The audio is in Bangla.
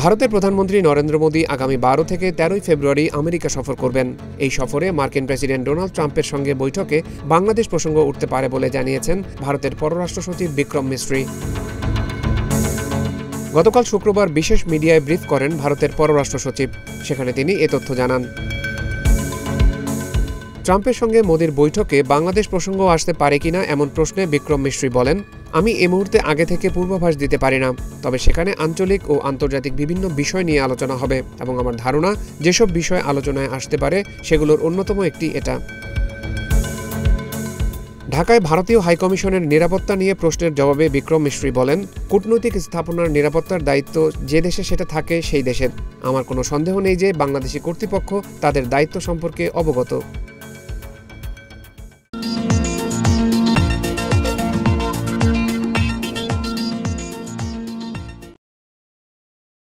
ভারতের প্রধানমন্ত্রী নরেন্দ্র মোদী আগামী 12 থেকে 13 ফেব্রুয়ারি আমেরিকা সফর করবেন। এই সফরে মার্কিন প্রেসিডেন্ট ডোনাল্ড ট্রাম্পের সঙ্গে বৈঠকে বাংলাদেশ প্রসঙ্গ উঠতে পারে বলে জানিয়েছেন ভারতের পররাষ্ট্র সচিব বিক্রম মিস্ত্রি। গতকাল শুক্রবার বিশেষ মিডিয়ায় ব্রিফ করেন ভারতের পররাষ্ট্র সচিব। সেখানে তিনি এ তথ্য জানান। ট্রাম্পের সঙ্গে মোদির বৈঠকে বাংলাদেশ প্রসঙ্গ আসতে পারে কিনা এমন প্রশ্নে বিক্রম মিস্ত্রি বলেন, আমি এ মুহূর্তে আগে থেকে পূর্বাভাস দিতে পারি না। তবে সেখানে আঞ্চলিক ও আন্তর্জাতিক বিভিন্ন বিষয় নিয়ে আলোচনা হবে এবং আমার ধারণা যেসব বিষয় আলোচনায় আসতে পারে সেগুলোর অন্যতম একটি এটা। ঢাকায় ভারতীয় হাইকমিশনের নিরাপত্তা নিয়ে প্রশ্নের জবাবে বিক্রম মিস্ত্রি বলেন, কূটনৈতিক স্থাপনার নিরাপত্তার দায়িত্ব যে দেশে সেটা থাকে সেই দেশের। আমার কোনো সন্দেহ নেই যে বাংলাদেশি কর্তৃপক্ষ তাদের দায়িত্ব সম্পর্কে অবগত।